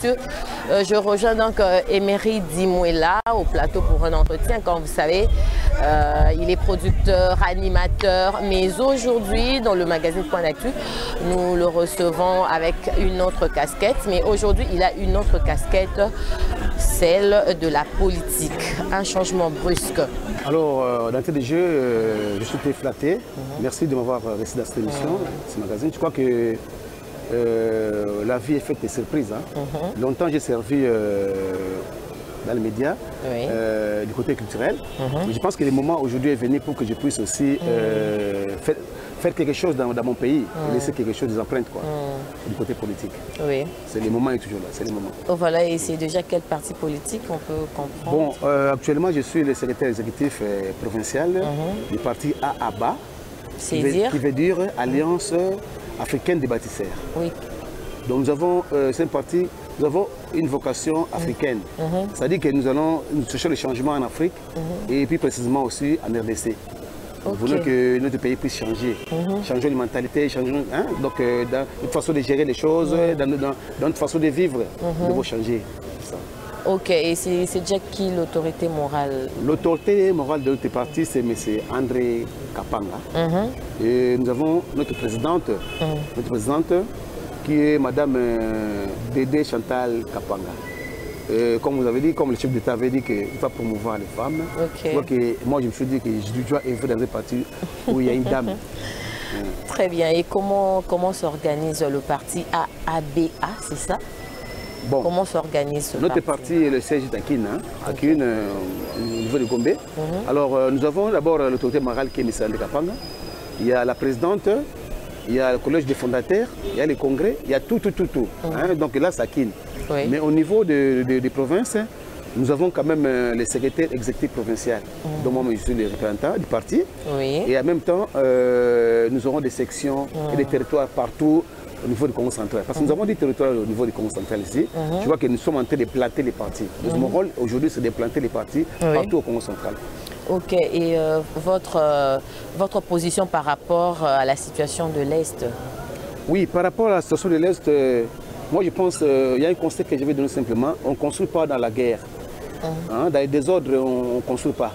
Actu. Je rejoins donc Emery Dimouela au plateau pour un entretien. Comme vous savez, il est producteur, animateur, mais aujourd'hui, dans le magazine Point d'Actu, nous le recevons avec une autre casquette. Mais aujourd'hui, il a une autre casquette, celle de la politique. Un changement brusque. Alors, d'entrée de jeu, je suis très flatté. Merci de m'avoir reçu dans cette émission, ce magazine. Je crois que la vie est faite de surprises. Longtemps, j'ai servi dans les médias, du côté culturel. Mais je pense que le moment aujourd'hui est venu pour que je puisse aussi faire quelque chose dans mon pays, laisser quelque chose des empreintes du côté politique. Oui. C'est le moment est toujours là, c'est le moment. Oh, voilà, et c'est déjà quel parti politique on peut comprendre? Bon, actuellement je suis le secrétaire exécutif provincial du parti AABA, qui veut dire Alliance africaine des bâtisseurs. Oui. Donc nous avons, c'est un parti, nous avons une vocation africaine. C'est-à-dire que nous cherchons le changement en Afrique et puis précisément aussi en RDC. Nous voulons que notre pays puisse changer, changer les mentalités, changer donc, dans notre façon de gérer les choses, dans notre façon de vivre, nous devons changer. Ça. Ok, et c'est déjà qui l'autorité morale? L'autorité morale de notre parti, c'est M. André Kapanga. Et nous avons notre présidente qui est Mme Dédé Chantal Kapanga. Comme vous avez dit, comme le chef d'État avait dit qu'il va promouvoir les femmes, moi je me suis dit que je dois œuvrer dans un parti où il y a une dame. Très bien. Et comment s'organise le parti AABA, c'est ça? Bon. Comment s'organise ce Notre parti est le siège d'Akine, au niveau de Gombe. Alors nous avons d'abord l'autorité morale qui est M. André Kapanga. Il y a la présidente, il y a le collège des fondateurs, il y a les congrès, il y a tout. Donc là, c'est Akine. Oui. Mais au niveau des provinces, nous avons quand même les secrétaires exécutifs provinciaux. Donc moi, je suis le représentant du parti. Oui. Et en même temps, nous aurons des sections et des territoires partout au niveau du Congo central. Parce que nous avons des territoires au niveau du Congo central ici. Je vois que nous sommes en train de planter les partis. Mon rôle aujourd'hui, c'est de planter les partis partout au Congo central. Ok, et votre position par rapport à la situation de l'Est? Oui, par rapport à la situation de l'Est, moi je pense qu'il y a un conseil que je vais donner simplement, on ne construit pas dans la guerre. Dans les désordres, on ne construit pas.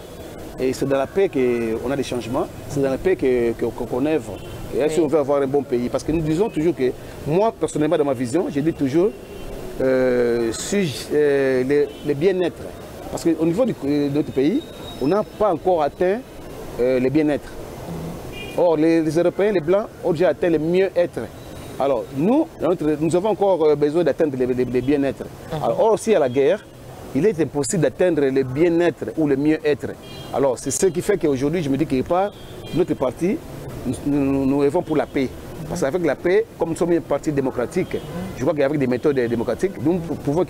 Et c'est dans la paix qu'on a des changements, c'est dans la paix qu'on œuvre. Et si on veut avoir un bon pays, parce que nous disons toujours que, moi personnellement dans ma vision, je dis toujours le bien-être. Parce qu'au niveau de notre pays, on n'a pas encore atteint le bien-être. Or, les Européens, les Blancs, ont déjà atteint le mieux-être. Alors, nous avons encore besoin d'atteindre le bien-être. Or, aussi à la guerre, il est impossible d'atteindre le bien-être ou le mieux-être. Alors, c'est ce qui fait qu'aujourd'hui, je me dis que notre parti, nous œuvrons pour la paix. Parce qu'avec la paix, comme nous sommes un parti démocratique, je crois qu'avec des méthodes démocratiques, nous pouvons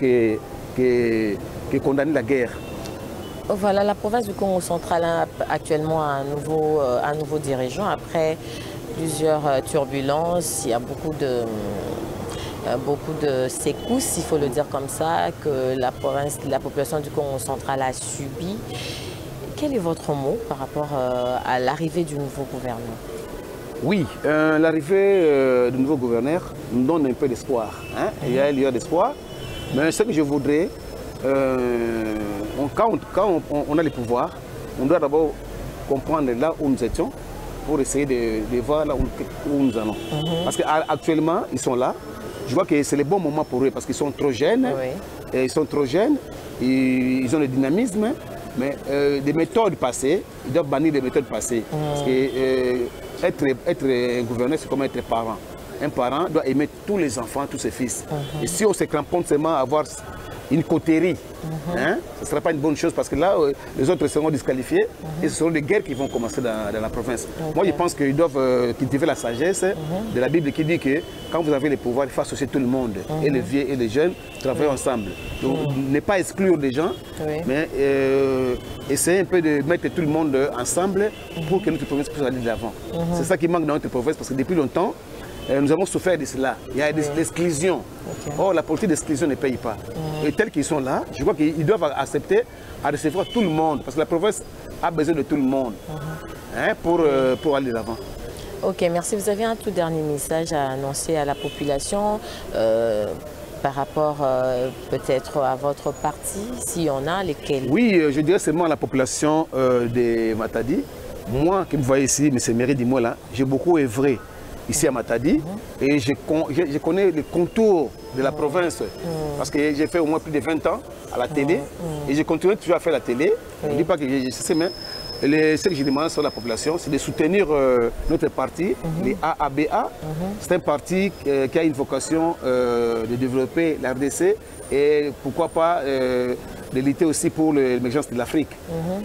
condamner la guerre. Voilà, la province du Congo central a actuellement un nouveau dirigeant. Après plusieurs turbulences, il y a beaucoup de secousses, il faut le dire comme ça, que la population du Congo central a subi. Quel est votre mot par rapport à l'arrivée du nouveau gouverneur? Oui, l'arrivée du nouveau gouverneur nous donne un peu d'espoir. Il y a un lieu d'espoir. Mais ce que je voudrais, quand on a le pouvoir, on doit d'abord comprendre là où nous étions pour essayer de voir là où nous allons. Parce qu'actuellement, ils sont là. Je vois que c'est le bon moment pour eux parce qu'ils sont trop jeunes. Et ils sont trop jeunes, ils ont le dynamisme, mais des méthodes passées, ils doivent bannir des méthodes passées. Parce que être un gouverneur, c'est comme être parent. Un parent doit aimer tous les enfants, tous ses fils. Et si on se cramponne seulement à avoir une coterie, ce ne sera pas une bonne chose parce que là, les autres seront disqualifiés et ce seront des guerres qui vont commencer dans la province. Moi, je pense qu'ils doivent cultiver la sagesse de la Bible qui dit que quand vous avez le pouvoir, il faut associer tout le monde, et les vieux et les jeunes, travailler ensemble. Donc, ne pas exclure des gens, mais essayer un peu de mettre tout le monde ensemble pour que notre province puisse aller de l'avant. C'est ça qui manque dans notre province parce que depuis longtemps, nous avons souffert de cela. Il y a des exclusions. Or, la politique d'exclusion ne paye pas. Et tels qu'ils sont là, je crois qu'ils doivent accepter à recevoir tout le monde. Parce que la province a besoin de tout le monde pour aller de l'avant. Ok, merci. Vous avez un tout dernier message à annoncer à la population par rapport peut-être à votre parti, s'il y en a, lesquels? Oui, je dirais seulement à la population de Matadi. Moi, qui me voyez ici, M. Emery Dimoula, j'ai beaucoup œuvré ici à Matadi et je connais les contours de la province parce que j'ai fait au moins plus de 20 ans à la télé et je continue toujours à faire la télé. Je ne dis pas que je sais, mais ce que je demande sur la population, c'est de soutenir notre parti, les AABA. C'est un parti qui a une vocation de développer la RDC et pourquoi pas de lutter aussi pour l'émergence de l'Afrique.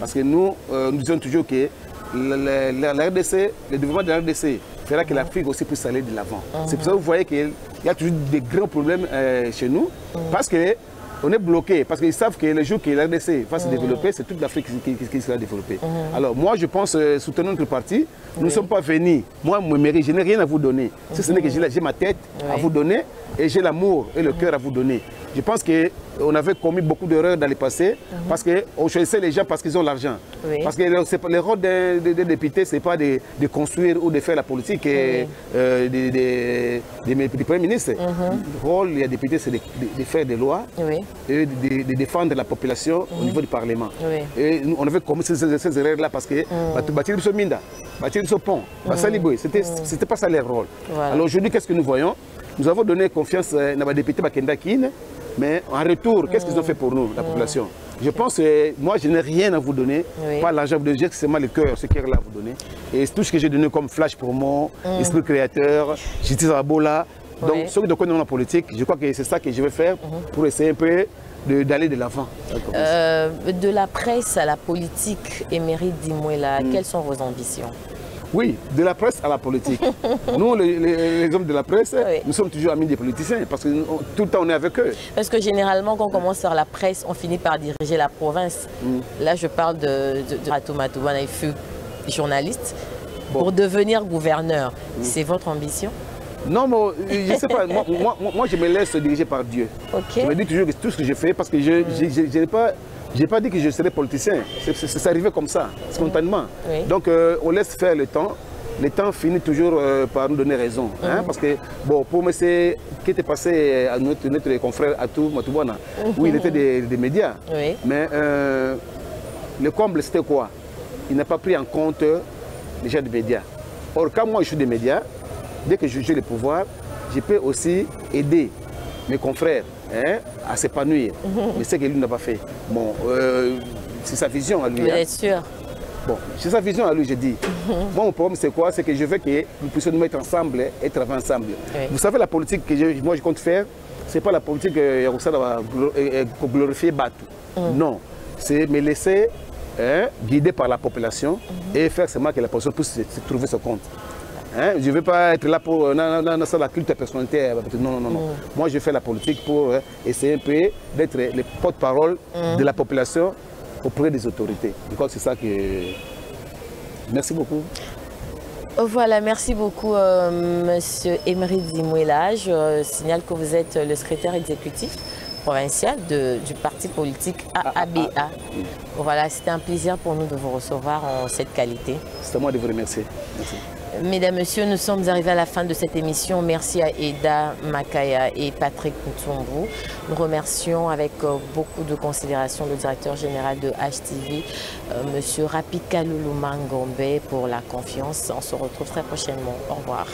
Parce que nous disons toujours que la RDC, le développement de la RDC fera que l'Afrique aussi puisse aller de l'avant. C'est pour ça que vous voyez qu'il y a toujours des grands problèmes chez nous, parce qu'on est bloqué, parce qu'ils savent que le jour que la RDC va se développer, c'est toute l'Afrique qui sera développée. Alors moi, je pense soutenir notre parti. Nous ne sommes pas venus. Moi, je n'ai rien à vous donner. Si ce n'est que j'ai ma tête à vous donner et j'ai l'amour et le cœur à vous donner. Je pense qu'on avait commis beaucoup d'erreurs dans le passé parce qu'on choisissait les gens parce qu'ils ont l'argent. Parce que le rôle des députés, ce n'est pas de construire ou de faire la politique du Premier ministre. Le rôle des députés, c'est de faire des lois et de défendre la population au niveau du Parlement. Et nous, on avait commis ces erreurs-là parce que bâtir ce minda, bâtir ce pont, c'était pas ça leur rôle. Alors aujourd'hui, qu'est-ce que nous voyons? Nous avons donné confiance à nos députés Bakenda Kine. Mais en retour, qu'est-ce qu'ils ont fait pour nous, la population? Je pense que moi, je n'ai rien à vous donner, pas l'argent à vous donner, c'est seulement le cœur, ce cœur-là à vous donner. Et tout ce que j'ai donné comme flash pour moi, esprit créateur, justice à Bola. Donc, ceux qui connaissent la politique, je crois que c'est ça que je vais faire pour essayer un peu d'aller de l'avant. De la presse à la politique, Emery Dimoula, quelles sont vos ambitions? Oui, de la presse à la politique. Nous, les hommes de la presse, nous sommes toujours amis des politiciens parce que tout le temps on est avec eux. Parce que généralement, quand on commence par la presse, on finit par diriger la province. Là, je parle de Ratou Matoubana, il fut journaliste. Pour devenir gouverneur, c'est votre ambition? Non, mais je ne sais pas. Moi, je me laisse diriger par Dieu. Je me dis toujours que tout ce que je fais, parce que je n'ai pas dit que je serais politicien. C'est arrivé comme ça, spontanément. Donc, on laisse faire le temps. Le temps finit toujours par nous donner raison. Parce que, bon, pour M. qui était passé à notre confrère Atou Matoubana, où il était des médias. Mais le comble, c'était quoi? Il n'a pas pris en compte les gens des médias. Or, quand moi je suis des médias, dès que j'ai le pouvoir, je peux aussi aider mes confrères à s'épanouir. Mais c'est ce que lui n'a pas fait. Bon, c'est sa vision à lui. Vous êtes sûr? Bon, c'est sa vision à lui, je dis. Moi, mon problème, c'est quoi? C'est que je veux que nous puissions nous mettre ensemble et travailler ensemble. Vous savez, la politique que moi je compte faire, ce n'est pas la politique que Yaroussa va glorifier Batou. Non, c'est me laisser guider par la population et faire seulement que la population puisse trouver son compte. Je ne veux pas être là pour la culte personnalité. Non. Moi, je fais la politique pour essayer un peu d'être le porte-parole de la population auprès des autorités. Je crois que c'est ça que... Merci beaucoup. Voilà, merci beaucoup, Monsieur Emery Dimoula. Je signale que vous êtes le secrétaire exécutif provincial du parti politique AABA. Voilà, c'était un plaisir pour nous de vous recevoir en cette qualité. C'est à moi de vous remercier. Merci. Mesdames, Messieurs, nous sommes arrivés à la fin de cette émission. Merci à Eda Makaya et Patrick Moutoumbrou. Nous remercions avec beaucoup de considération le directeur général de HTV, M. Rapika Loulou Mangombe, pour la confiance. On se retrouve très prochainement. Au revoir.